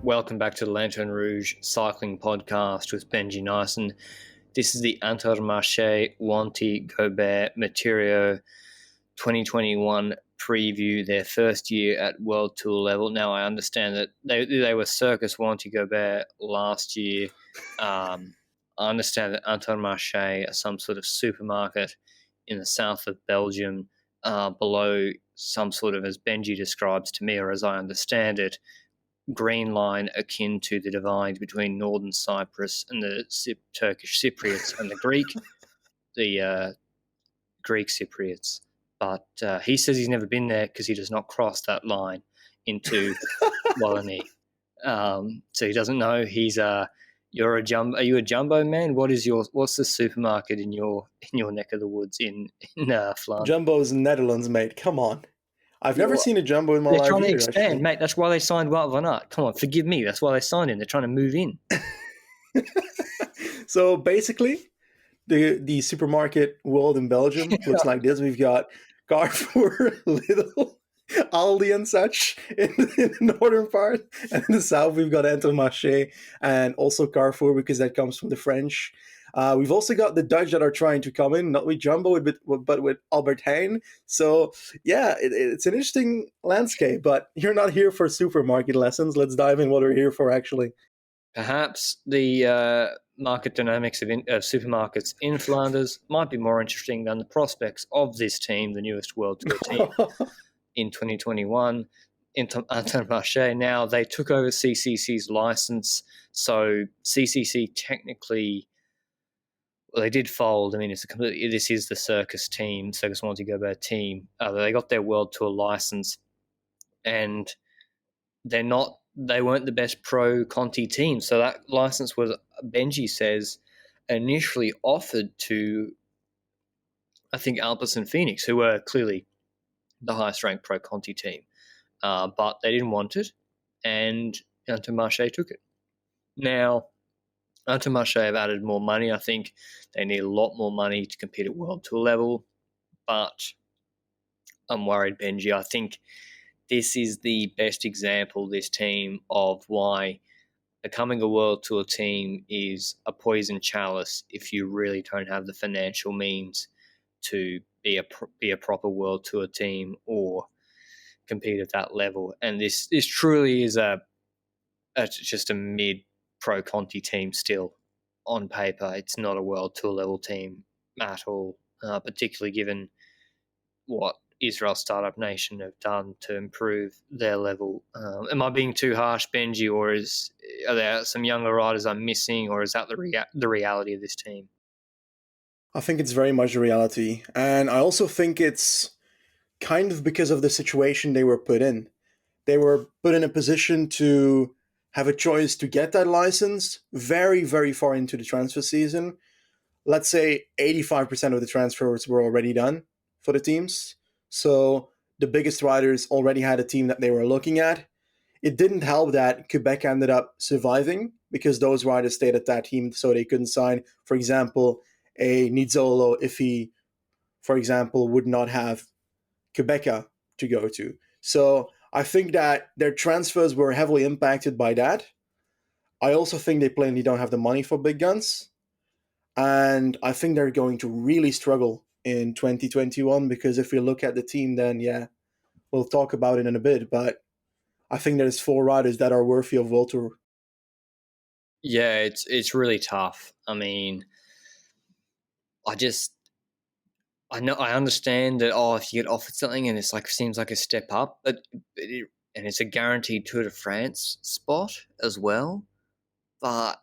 Welcome back to the Lanterne Rouge cycling podcast with Benji Naesen. This is the Intermarché Wanty Gobert Matériaux 2021 preview, their first year at World Tour level. Now, I understand that they were Circus Wanty Gobert last year. I understand that Intermarché are some sort of supermarket in the south of Belgium, below some sort of, as Benji describes to me, or as I understand it, green line akin to the divide between northern Cyprus and the Turkish Cypriots and the Greek Cypriots. But he says he's never been there because he does not cross that line into Wallonie. So he doesn't know. He's you're a jumbo. Are you a jumbo man? What's the supermarket in your neck of the woods in Flanders? Jumbo's Netherlands, mate. Come on. I've never seen a jumbo in my life. They're trying to expand, mate. That's why they signed Wout van Aert. Come on, forgive me. That's why they signed him. They're trying to move in. So basically, the supermarket world in Belgium looks like this. We've got Carrefour, Lidl, Aldi and such in the northern part. And in the south, we've got Intermarché and also Carrefour because that comes from the French. We've also got the Dutch that are trying to come in, not with Jumbo, but with Albert Heijn. So, yeah, it's an interesting landscape, but you're not here for supermarket lessons. Let's dive in what we're here for, actually. Perhaps the market dynamics of supermarkets in Flanders might be more interesting than the prospects of this team, the newest World Tour team, in 2021. Intermarché. Now, they took over CCC's license, so CCC technically... Well, they did fold. I mean, this is the Circus team, Circus Wanty Gobert team. They got their World Tour license, and they weren't the best pro Conti team. So that license was, Benji says, initially offered to, I think, Alpes and Phoenix, who were clearly the highest ranked pro Conti team. But they didn't want it, and Intermarché took it. Now, Intermarché have added more money. I think they need a lot more money to compete at World Tour level, but I'm worried, Benji. I think this is the best example, this team, of why becoming a World Tour team is a poison chalice if you really don't have the financial means to be a proper World Tour team or compete at that level. And this truly is just a mid-pro Conti team still on paper. It's not a World Tour level team at all, particularly given what Israel Startup Nation have done to improve their level. Am I being too harsh, Benji, or are there some younger riders I'm missing, or is that the reality of this team? I think it's very much the reality. And I also think it's kind of because of the situation they were put in. They were put in a position to have a choice to get that license very, very far into the transfer season. Let's say 85% of the transfers were already done for the teams. So the biggest riders already had a team that they were looking at. It didn't help that Quebec ended up surviving because those riders stayed at that team, so they couldn't sign, for example, a Nizzolo if he, for example, would not have Quebeca to go to. So I think that their transfers were heavily impacted by that. I also think they plainly don't have the money for big guns. And I think they're going to really struggle in 2021 because if we look at the team, then yeah, we'll talk about it in a bit. But I think there's 4 riders that are worthy of World Tour. Yeah, it's really tough. I mean, I understand that, if you get offered something and it's seems like a step up, and it's a guaranteed Tour de France spot as well, but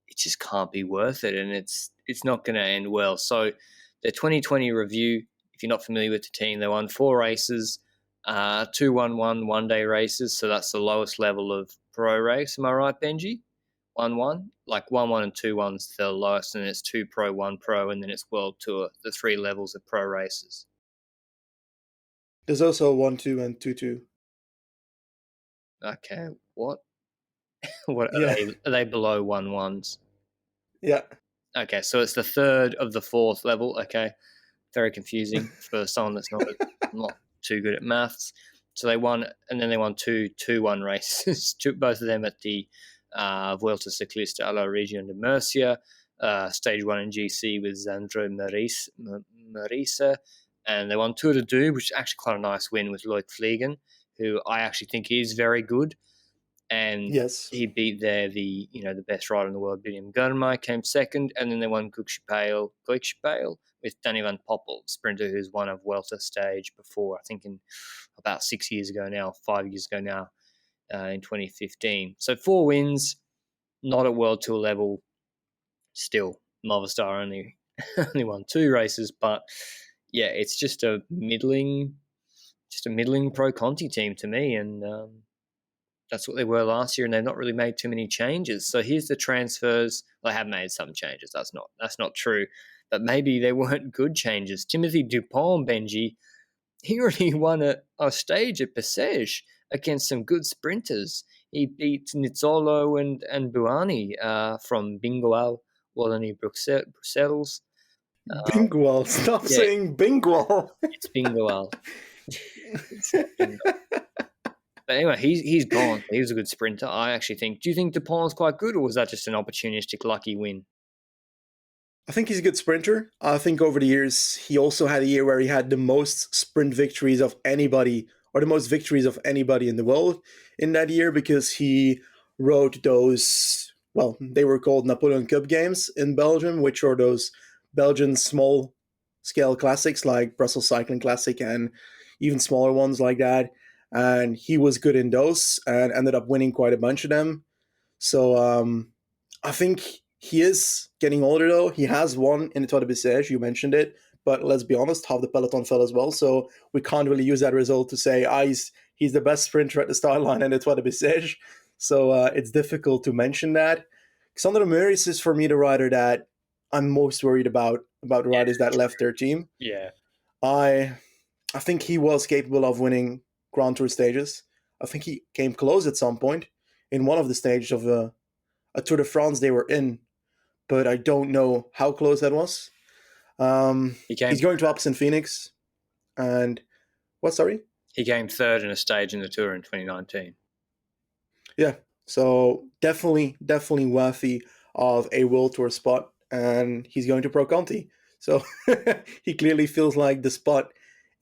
it just can't be worth it, and it's not going to end well. So the 2020 review, if you're not familiar with the team, they won 4 races, 2 1-1 one-day races, so that's the lowest level of pro race. Am I right, Benji? 1-1? Like 1-1 and 2-1's the lowest, and it's 2 pro, 1 pro, and then it's World Tour, the 3 levels of pro races. There's also 1-2 and 2-2. Okay, what? What are they below 1-1s? Yeah. Okay, so it's the 3rd of the 4th level. Okay, very confusing for someone that's not too good at maths. So they won, and then they won two 1 races, both of them at the Vuelta Ciclista a la Región de Murcia, stage 1 in GC with Sandro Marisa, and they won Tour de Doubs, which is actually quite a nice win with Loic Vliegen, who I actually think is very good. And Yes. he beat there the best rider in the world, William Gurmai, came second, and then they won Guichepale with Danny van Poppel, sprinter who's won a Vuelta stage before, I think in about 5 years ago now, in 2015. So 4 wins, not at World Tour level. Still, Movistar only won 2 races, but yeah, it's just a middling Pro Conti team to me, and that's what they were last year, and they've not really made too many changes. So here's the transfers. They have made some changes. That's not true, but maybe they weren't good changes. Timothy Dupont, Benji, he already won a stage at Bessèges against some good sprinters. He beat Nizzolo and Buani from Bingoal, Wallonie Bruxelles. Bingwall. Stop saying Bingwall. It's Bingoal. But anyway, he's gone. He was a good sprinter, I actually think. Do you think Dupont's quite good, or was that just an opportunistic lucky win? I think he's a good sprinter. I think over the years, he also had a year where he had the most sprint victories of anybody, or the most victories of anybody in the world in that year, because he rode those, well, they were called Napoleon Cup games in Belgium, which are those Belgian small-scale classics like Brussels Cycling Classic and even smaller ones like that. And he was good in those and ended up winning quite a bunch of them. So I think he is getting older, though. He has won in the Tour de Bessèges, you mentioned it, but let's be honest, half the peloton fell as well, so we can't really use that result to say he's the best sprinter at the start line in the Tour de Bessèges, so it's difficult to mention that. Sandro Meurice is, for me, the rider that I'm most worried about riders that left their team. Yeah. I think he was capable of winning Grand Tour stages. I think he came close at some point in one of the stages of a Tour de France they were in, but I don't know how close that was. He's going to Alpes in Phoenix. And what, sorry? He came third in a stage in the Tour in 2019. Yeah, so definitely worthy of a World Tour spot, and he's going to Pro Conti. So he clearly feels like the spot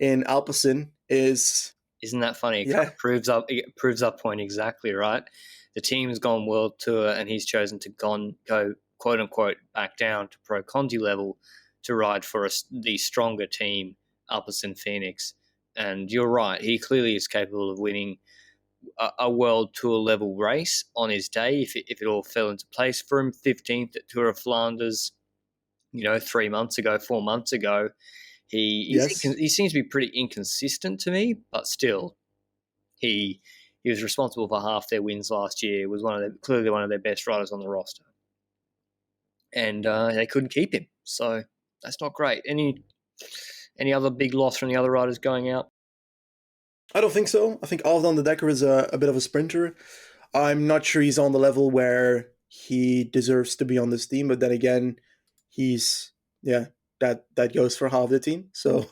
in Alpecin is... Isn't that funny? It proves our point exactly, right? The team's gone World Tour, and he's chosen to go quote unquote back down to Pro Conti level to ride for the stronger team, Alpecin Phoenix. And you're right, he clearly is capable of winning a World Tour level race on his day if it all fell into place for him. 15th at Tour of Flanders, 4 months ago. He seems to be pretty inconsistent to me, but still, he was responsible for half their wins last year. Was clearly one of their best riders on the roster, and they couldn't keep him. So that's not great. Any other big loss from the other riders going out? I don't think so. I think Alvan de Decker is a bit of a sprinter. I'm not sure he's on the level where he deserves to be on this team, but then again, that goes for half the team. So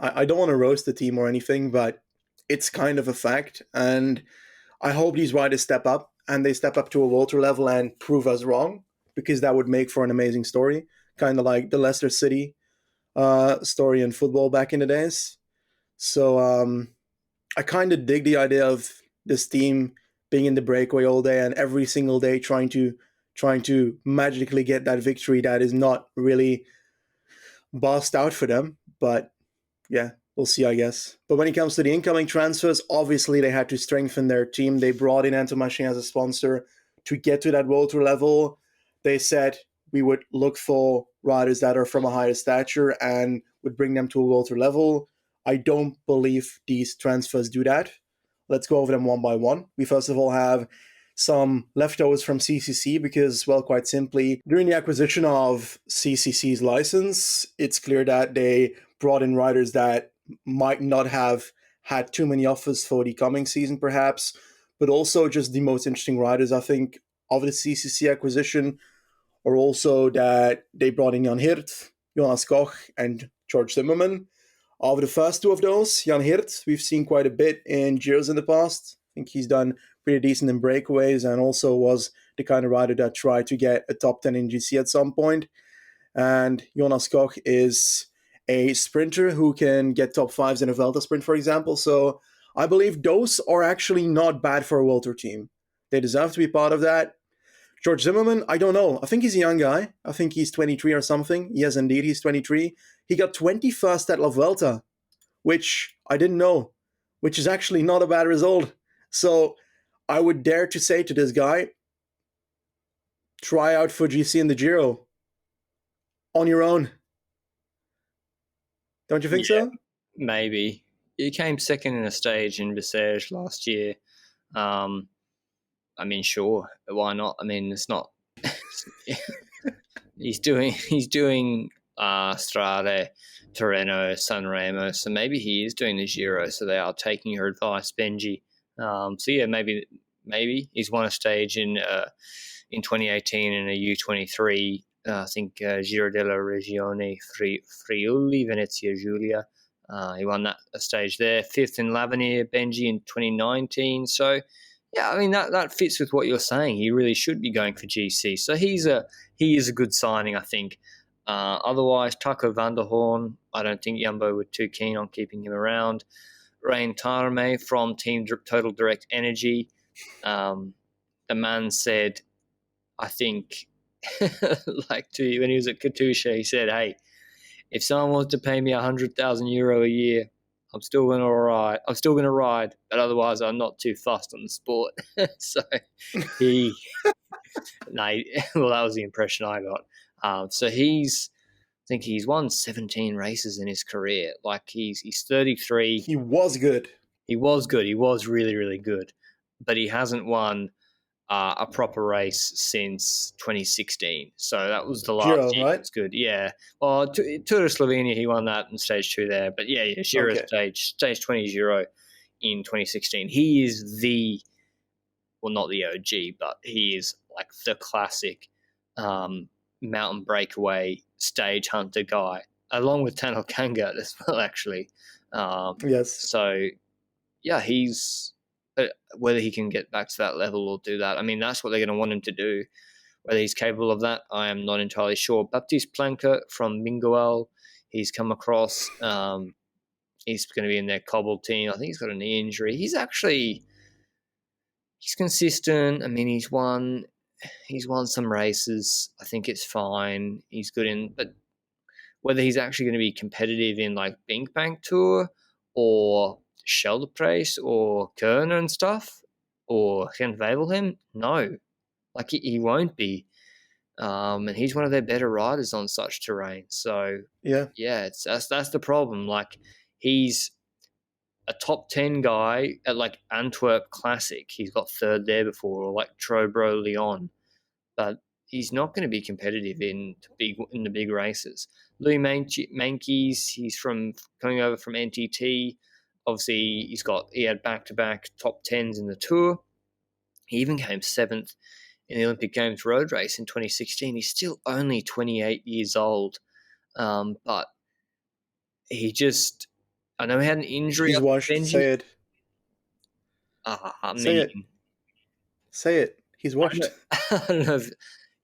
I don't want to roast the team or anything, but it's kind of a fact. And I hope these riders step up, and they step up to a World Tour level and prove us wrong, because that would make for an amazing story, kind of like the Leicester City story in football back in the days. So I kind of dig the idea of this team being in the breakaway all day and every single day trying to magically get that victory that is not really bossed out for them. But yeah, we'll see, I guess. But when it comes to the incoming transfers, obviously they had to strengthen their team. They brought in Intermarché as a sponsor to get to that World Tour level. They said we would look for riders that are from a higher stature and would bring them to a World Tour level. I don't believe these transfers do that. Let's go over them one by one. We first of all have some leftovers from CCC because, well, quite simply, during the acquisition of CCC's license, it's clear that they brought in riders that might not have had too many offers for the coming season, perhaps, but also just the most interesting riders, I think, of the CCC acquisition, or also that they brought in Jan Hirt, Jonas Koch, and George Zimmerman. Of the first two of those, Jan Hirt, we've seen quite a bit in Giros in the past. I think he's done pretty decent in breakaways and also was the kind of rider that tried to get a top 10 in GC at some point. And Jonas Koch is a sprinter who can get top 5s in a Vuelta sprint, for example. So I believe those are actually not bad for a World Tour team. They deserve to be part of that. George Zimmerman, I don't know. I think he's a young guy. I think he's 23 or something. Yes, indeed, he's 23. He got 21st at La Vuelta, which I didn't know, which is actually not a bad result. So I would dare to say to this guy, try out for GC in the Giro on your own. Don't you think so? Maybe. He came second in a stage in Bessèges last year. I mean, sure, why not? I mean, it's not. he's doing Strade, Tirreno, Sanremo, so maybe he is doing the Giro. So they are taking your advice, Benji. So yeah, maybe he's won a stage in 2018 in a U23. I think Giro della Regione Friuli Venezia Giulia. He won that stage there. 5th in L'Avenir, Benji, in 2019. So yeah, I mean that fits with what you're saying. He really should be going for GC. So he is a good signing, I think. Otherwise, Taco van der Hoorn, I don't think Jumbo were too keen on keeping him around. Rein Tarme from Team Total Direct Energy. The man said, I think, when he was at Katusha, he said, "Hey, if someone wants to pay me €100,000 a year, I'm still going to ride. I'm still going to ride, but otherwise, I'm not too fussed on the sport." So well, that was the impression I got. So I think he's won 17 races in his career. Like he's 33. He was good. He was good. He was really, really good, but he hasn't won a proper race since 2016. So that was the last Giro, year. right? It's good. Yeah. Well, Tour de Slovenia, he won that in stage 2 there. But yeah, Giro stage 20 Giro in 2016. He is not the OG, but he is like the classic mountain breakaway stage hunter guy, along with Tanel Kanga as well, actually. Yes. So yeah, he's whether he can get back to that level or do that. I mean, that's what they're going to want him to do. Whether he's capable of that, I am not entirely sure. Baptiste Planker from Mingoel, he's come across. He's going to be in their Cobbled Team. I think he's got a knee injury. He's consistent. I mean, he's won some races. I think it's fine. He's good but whether he's actually going to be competitive in like Bink Bank Tour or Scheldeprijs or Kerner and stuff, or Gent Wevelgem, no. Like he won't be. And he's one of their better riders on such terrain. So yeah, that's the problem. Like he's a top 10 guy at like Antwerp Classic. He's got 3rd there before, or like Trobro Lyon. But he's not going to be competitive in the big races. Louis Meintjes, he's coming over from NTT. Obviously, he had back-to-back top 10s in the Tour. He even came 7th in the Olympic Games road race in 2016. He's still only 28 years old, but he just... I know he had an injury. He's washed. Say it. Say it. He's washed. I don't know if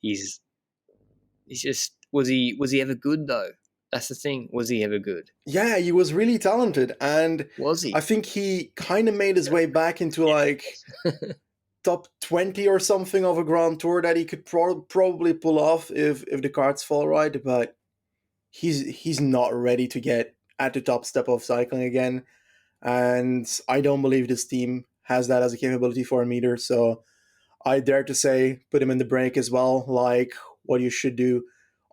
he's just... Was he ever good, though? That's the thing. Was he ever good? Yeah, he was really talented. And was he? I think he kind of made his way back into like top 20 or something of a Grand Tour that he could probably pull off if the cards fall right. But he's not ready to get at the top step of cycling again. And I don't believe this team has that as a capability for him either. So I dare to say put him in the break as well, like what you should do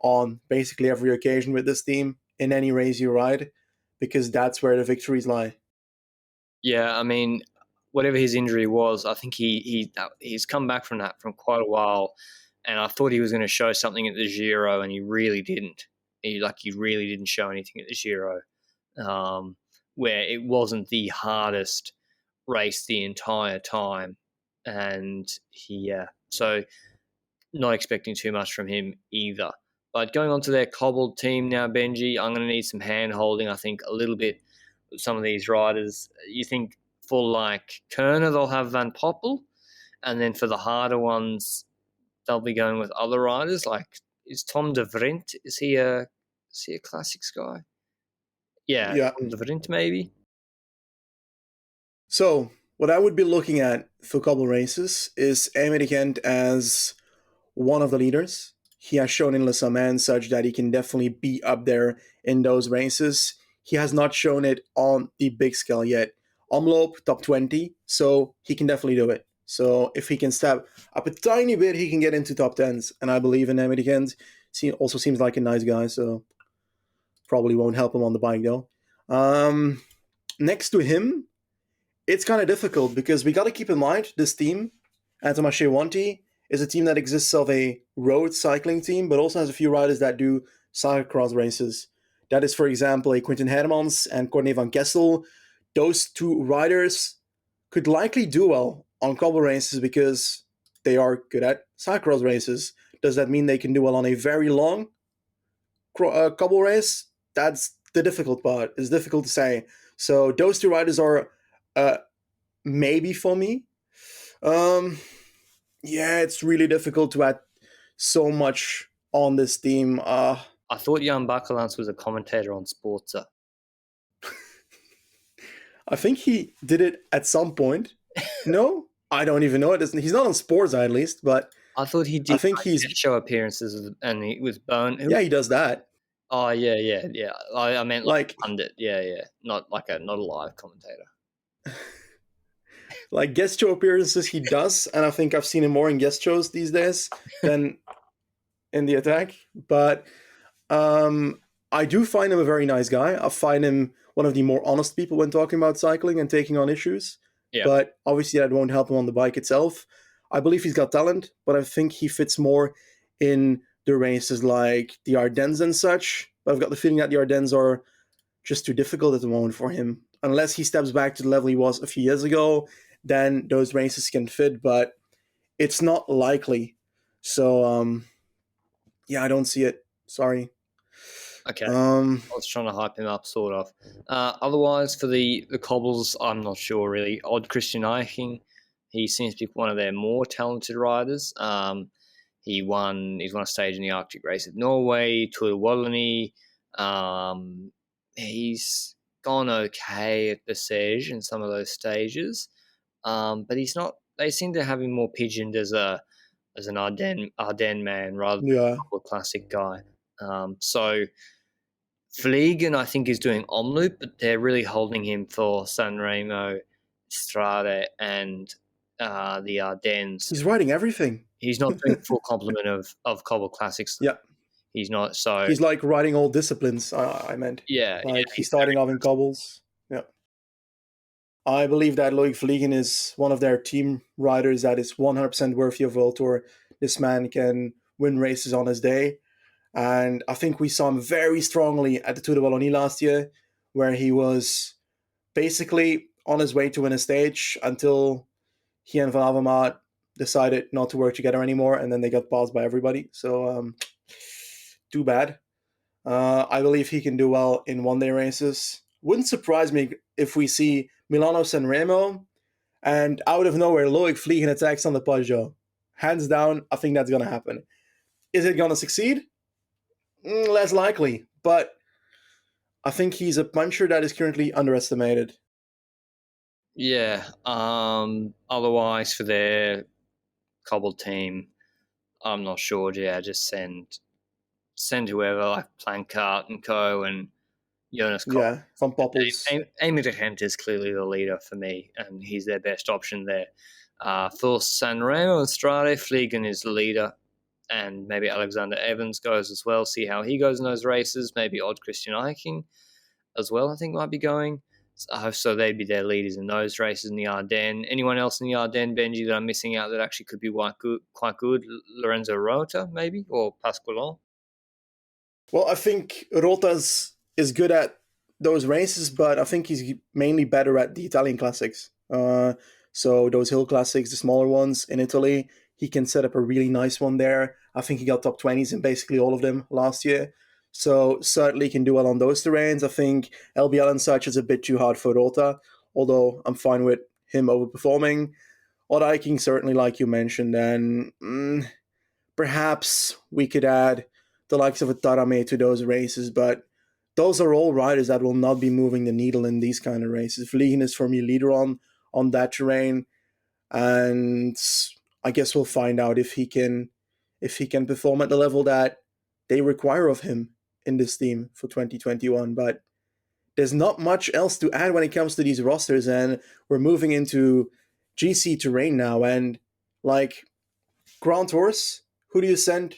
on basically every occasion with this team in any race you ride, because that's where the victories lie. Yeah, I mean, whatever his injury was, I think he's come back from that from quite a while, and I thought he was going to show something at the Giro, and he really didn't. He really didn't show anything at the Giro, where it wasn't the hardest race the entire time, and so not expecting too much from him either. But going on to their Cobbled Team now, Benji, I'm going to need some hand-holding, I think, a little bit with some of these riders. You think for like Kerner, they'll have Van Poppel, and then for the harder ones, they'll be going with other riders. Like, is Tom de Vrint, is he a classics guy? Yeah, Tom de Vrint maybe. So what I would be looking at for couple races is Emily Kent as one of the leaders. He has shown in Le Saman such that he can definitely be up there in those races. He has not shown it on the big scale yet. Omloop, top 20, so he can definitely do it. So if he can step up a tiny bit, he can get into top 10s. And I believe in Emily Kent. He also seems like a nice guy, so probably won't help him on the bike though. Next to him, it's kind of difficult because we got to keep in mind this team, Intermarché Wanty, is a team that exists of a road cycling team, but also has a few riders that do cyclocross races. That is, for example, a Quinten Hermans and Corné van Kessel. Those two riders could likely do well on cobble races because they are good at cyclocross races. Does that mean they can do well on a very long cobble race? That's the difficult part. It's difficult to say. So those two riders are maybe for me. Yeah, it's really difficult to add so much on this team. I thought Jan Bakelans was a commentator on Sportza. I think he did it at some point. No? I don't even know it. He's not on Sportza at least, but I thought he did. I think he's show appearances and with Bone. Yeah, he does that. Oh yeah. I meant like pundit. Yeah, not a live commentator. Like guest show appearances, he does, and I think I've seen him more in guest shows these days than in the attack. But I do find him a very nice guy. I find him one of the more honest people when talking about cycling and taking on issues. Yeah. But obviously that won't help him on the bike itself. I believe he's got talent, but I think he fits more in the races like the Ardennes and such. But I've got the feeling that the Ardennes are just too difficult at the moment for him. Unless he steps back to the level he was a few years ago, then those races can fit, but it's not likely. So, yeah, I don't see it. Sorry. Okay. I was trying to hype him up, sort of. Otherwise, for the cobbles, I'm not sure, really. Odd Christian Eiching, he seems to be one of their more talented riders. He's won a stage in the Arctic race of Norway, Tour de Wallonie. He's gone okay at Bessèges in some of those stages. But he's not. They seem to have him more pigeoned as an Ardennes man rather than a classic guy. So Vliegen, I think, is doing Omloop, but they're really holding him for San Remo, Strade, and the Ardennes. He's riding everything. He's not doing full complement of Cobble Classics. Yeah. He's not. So he's like riding all disciplines, I meant. Yeah. Like he's starting off in cobbles. Yeah. I believe that Loic Vliegen is one of their team riders that is 100% worthy of World Tour. This man can win races on his day. And I think we saw him very strongly at the Tour de Wallonie last year, where he was basically on his way to win a stage until he and Van Avermaet decided not to work together anymore, and then they got paused by everybody. So, too bad. I believe he can do well in one-day races. Wouldn't surprise me if we see Milano-San Remo, and out of nowhere, Loic Vliegen attacks on the Peugeot. Hands down, I think that's going to happen. Is it going to succeed? Less likely, but I think he's a puncher that is currently underestimated. Yeah. Otherwise, for their Cobbled Team, I'm not sure. Yeah, just send whoever, like Plancart and Co. and Jonas Koch. Yeah, Van Poppels. Amy de Gent is clearly the leader for me, and he's their best option there. For San Remo and Strade, Vliegen is the leader, and maybe Alexander Evans goes as well. See how he goes in those races. Maybe Odd Christian Eiching as well, I think, might be going. So they'd be their leaders in those races in the Ardennes. Anyone else in the Ardennes, Benji, that I'm missing out that actually could be quite good? Lorenzo Rota, maybe, or Pasqualon? Well, I think Rota is good at those races, but I think he's mainly better at the Italian classics. So those hill classics, the smaller ones in Italy, he can set up a really nice one there. I think he got top 20s in basically all of them last year. So certainly can do well on those terrains. I think LBL and such is a bit too hard for Rota, although I'm fine with him overperforming. Odd Viking certainly, like you mentioned, and perhaps we could add the likes of a Tarame to those races, but those are all riders that will not be moving the needle in these kind of races. Vliegen is for me leader on that terrain, and I guess we'll find out if he can perform at the level that they require of him in this team for 2021. But there's not much else to add when it comes to these rosters, and we're moving into GC terrain now. And like Grand Tours, who do you send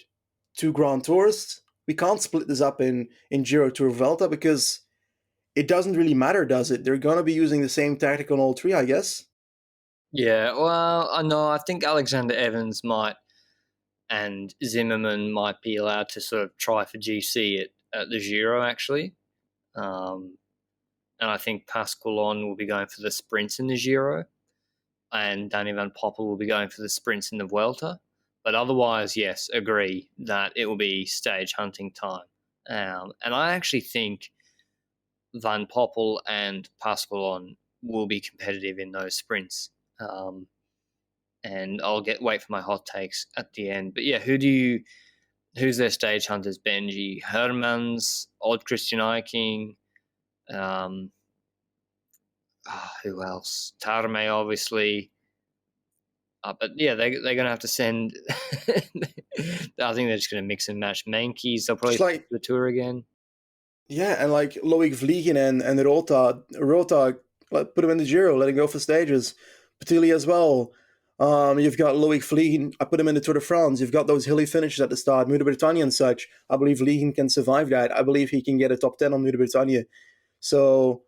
to Grand Tours? We can't split this up in Giro Tour Vuelta because it doesn't really matter, does it? They're gonna be using the same tactic on all three, I guess. Yeah, well, I know. I think Alexander Evans might and Zimmerman might be allowed to sort of try for GC at the Giro, actually. And I think Pasqualon will be going for the sprints in the Giro, and Danny Van Poppel will be going for the sprints in the Vuelta. But otherwise, yes, agree that it will be stage hunting time. And I actually think Van Poppel and Pasqualon will be competitive in those sprints. And I'll wait for my hot takes at the end. But yeah, who's their stage hunters? Benji Hermans, Odd Christian Eiking, who else? Tarme, obviously. But yeah, they're going to have to send. I think they're just going to mix and match Mankeys. They'll probably like the tour again. Yeah, and like Loic Vliegen and Rota, like, put him in the Giro, let him go for stages. Patili as well. You've got Loic Vliegen, I put him in the Tour de France. You've got those hilly finishes at the start, Muur de Bretagne and such. I believe Vliegen can survive that. I believe he can get a top 10 on Muur de Bretagne. So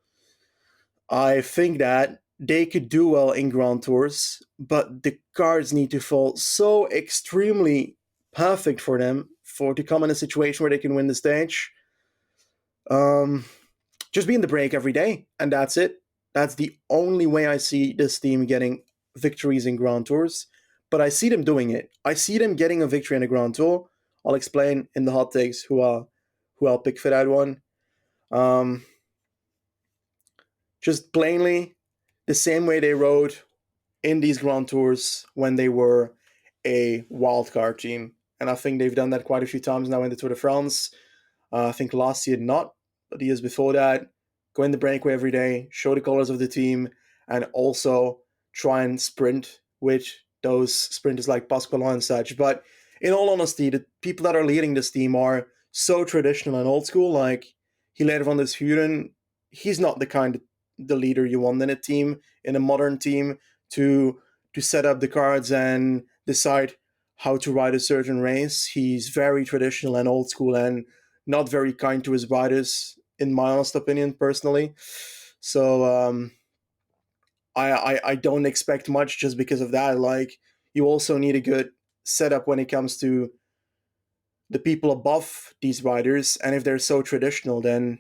I think that they could do well in Grand Tours, but the cards need to fall so extremely perfect for them to come in a situation where they can win the stage. Just be in the break every day, and that's it. That's the only way I see this team getting victories in Grand Tours. But I see them doing it. I see them getting a victory in a Grand Tour. I'll explain in the hot takes who I'll pick for that one. Just plainly, the same way they rode in these Grand Tours when they were a wildcard team. And I think they've done that quite a few times now in the Tour de France. I think last year not, but the years before that, go in the breakaway every day, show the colors of the team, and also try and sprint with those sprinters like Pasqualon and such. But in all honesty, the people that are leading this team are so traditional and old school. Like Hilaire van der Schuren, he's not the leader you want in a team, in a modern team, to set up the cards and decide how to ride a certain race. He's very traditional and old school and not very kind to his riders, in my honest opinion, personally. So I don't expect much just because of that. Like, you also need a good setup when it comes to the people above these riders, and if they're so traditional, then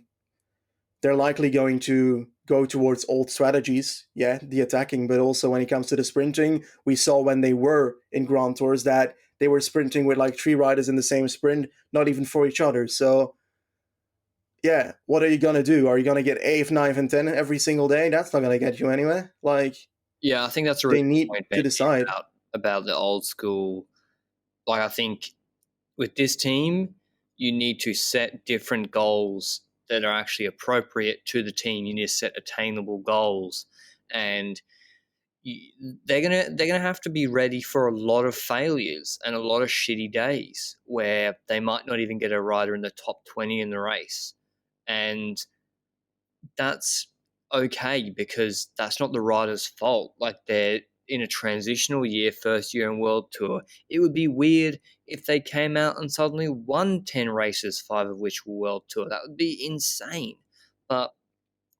they're likely going to go towards old strategies, the attacking, but also when it comes to the sprinting, we saw when they were in Grand Tours that they were sprinting with like 3 riders in the same sprint, not even for each other. So yeah, what are you going to do? Are you going to get 8th, 9th, and 10th every single day? That's not going to get you anywhere. Like, yeah, I think that's a they really need point to decide about the old school. Like, I think with this team, you need to set different goals that are actually appropriate to the team. You need to set attainable goals, and they're gonna have to be ready for a lot of failures and a lot of shitty days where they might not even get a rider in the top 20 in the race, and that's okay because that's not the rider's fault. Like, they're in a transitional year, first year in World Tour. It would be weird if they came out and suddenly won 10 races, 5 of which were World Tour. That would be insane. But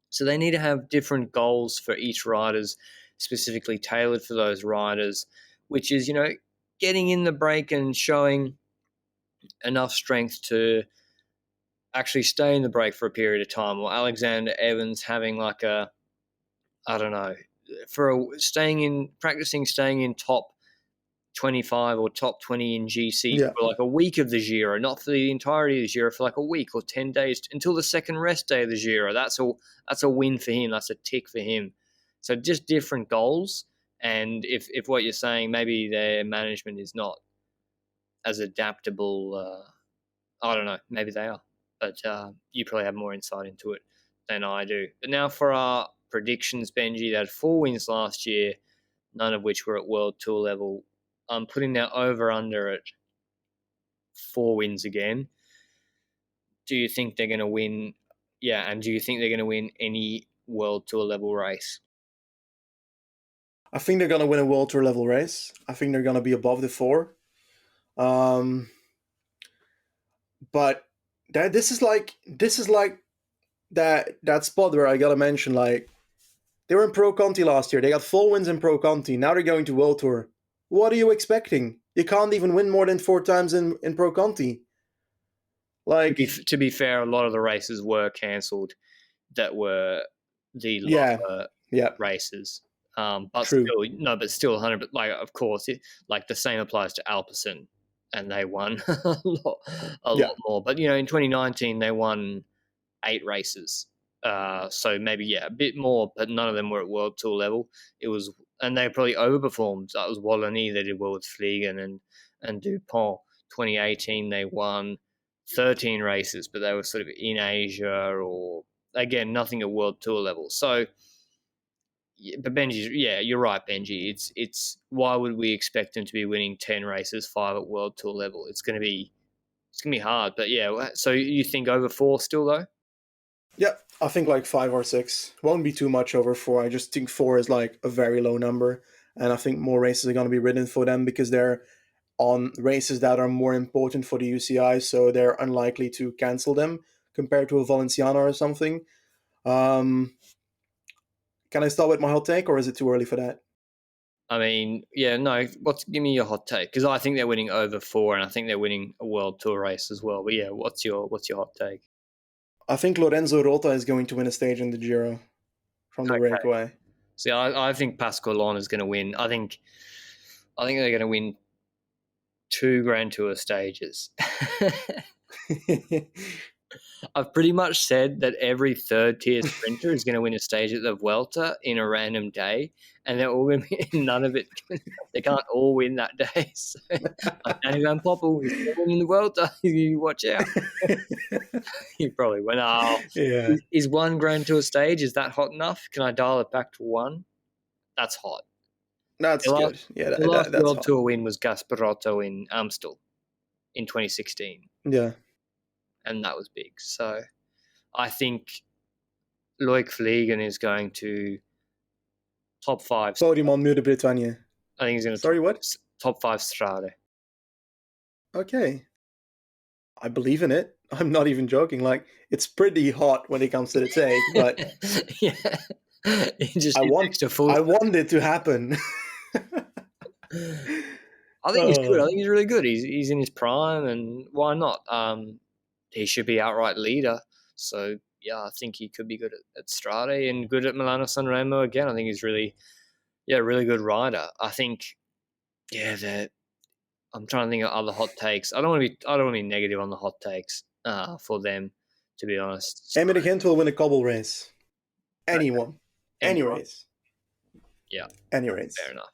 so they need to have different goals for each riders, specifically tailored for those riders, which is, getting in the break and showing enough strength to actually stay in the break for a period of time, or Alexander Evans having like I don't know, practicing staying in top 25 or top 20 in GC Yeah. for like a week of the Giro, not for the entirety of the Giro, for like a week or 10 days until the second rest day of the Giro. That's a win for him. That's a tick for him. So just different goals. And if what you're saying, maybe their management is not as adaptable, I don't know, maybe they are. But you probably have more insight into it than I do. But now for our predictions, Benji, they had 4 wins last year, none of which were at World Tour level. I'm putting their over-under at 4 wins again. Do you think they're going to win? Yeah, and do you think they're going to win any World Tour level race? I think they're going to win a World Tour level race. I think they're going to be above the 4. But this is like that spot where I got to mention, like, they were in Pro Conti last year. They got 4 wins in Pro Conti. Now they're going to World Tour. What are you expecting? You can't even win more than 4 times in Pro Conti. Like, to be fair, a lot of the races were cancelled that were the races. But true. still 100. But like, of course, like the same applies to Alpecin, and they won a lot more. But in 2019 they won 8 races. So maybe a bit more, but none of them were at World Tour level. And they probably overperformed. That was Wallonie. They did well with Fliegen and Dupont. 2018 they won 13 races, but they were sort of in Asia, or again nothing at World Tour level. So, but Benji, you're right, Benji. It's why would we expect them to be winning 10 races, 5 at World Tour level? It's gonna be hard. But so you think over 4 still though? Yeah, I think like 5 or 6. Won't be too much over 4. I just think 4 is like a very low number. And I think more races are going to be ridden for them because they're on races that are more important for the UCI. So they're unlikely to cancel them compared to a Valenciana or something. Can I start with my hot take, or is it too early for that? I mean, no. Give me your hot take, because I think they're winning over 4, and I think they're winning a World Tour race as well. But what's your hot take? I think Lorenzo Rota is going to win a stage in the Giro from the breakaway. See, I think Pasqualon is going to win. I think they're going to win 2 Grand Tour stages. I've pretty much said that every third-tier sprinter is going to win a stage at the Vuelta in a random day, and they're all going to be none of it. They can't all win that day. So, like Danny Van Poppel is winning the Vuelta. You watch out. You probably win. Is 1 Grand Tour stage, is that hot enough? Can I dial it back to 1? That's hot. That's good. Yeah, the last that's World hot. Tour win was Gasparotto in Amstel in 2016. Yeah. And that was big. So I think Loic Vliegen is going to top 5. Podium on Muur de Bretagne. I think he's going to top 5 Strade. Okay. I believe in it. I'm not even joking. Like, it's pretty hot when it comes to the take, but I want it to happen. I think he's good. I think he's really good. He's in his prime, and why not? He should be outright leader. So, I think he could be good at Strade and good at Milano Sanremo again. I think he's really good rider. I think, I'm trying to think of other hot takes. I don't want to be negative on the hot takes for them, to be honest. Amy de Gent will win a cobble race. Anyone. Any race. Yeah. Any race. Fair enough.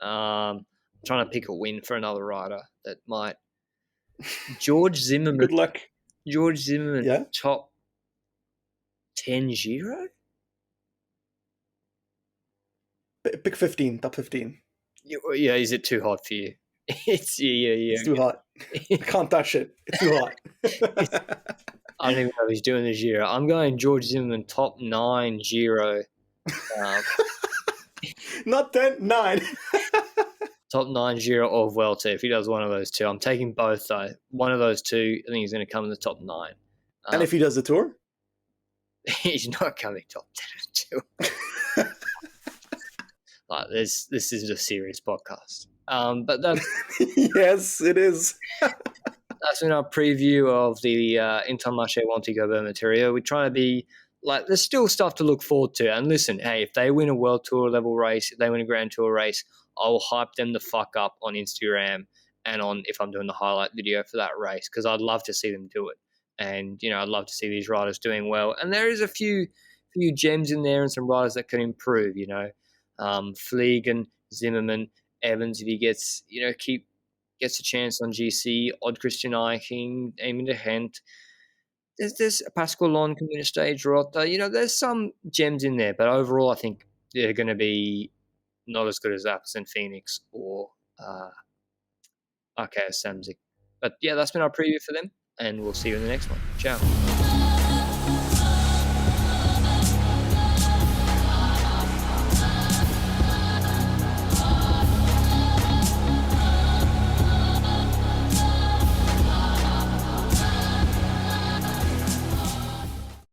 I'm trying to pick a win for another rider that might. George Zimmerman. Good luck. George Zimmerman, top 10 Giro? Pick 15, top 15. Yeah, is it too hot for you? It's It's too hot. I can't touch it. It's too hot. I don't even know if he's doing the Giro. I'm going George Zimmerman, top 9 Giro. Not 10, 9. Top 9 Giro or Vuelta, if he does one of those two. I'm taking both, though. One of those two, I think he's going to come in the top 9. And if he does the Tour? He's not coming top 10 or 2. This is a serious podcast. But that's... Yes, it is. That's been our preview of the Intermarché Wanty Gobert Matériaux. We try to be like there's still stuff to look forward to. And listen, hey, if they win a World Tour level race, if they win a Grand Tour race, I will hype them the fuck up on Instagram and on if I'm doing the highlight video for that race, because I'd love to see them do it. And I'd love to see these riders doing well. And there is a few gems in there and some riders that can improve. Fleegen, Zimmerman, Evans if he gets gets a chance on GC, Odd Christian Eiching, Eamon de Hent. There's Pascal Lon can win a stage Rota. There's some gems in there, but overall, I think they're going to be not as good as Apps and Phoenix or RKS Samsic. But yeah, that's been our preview for them, and we'll see you in the next one. Ciao.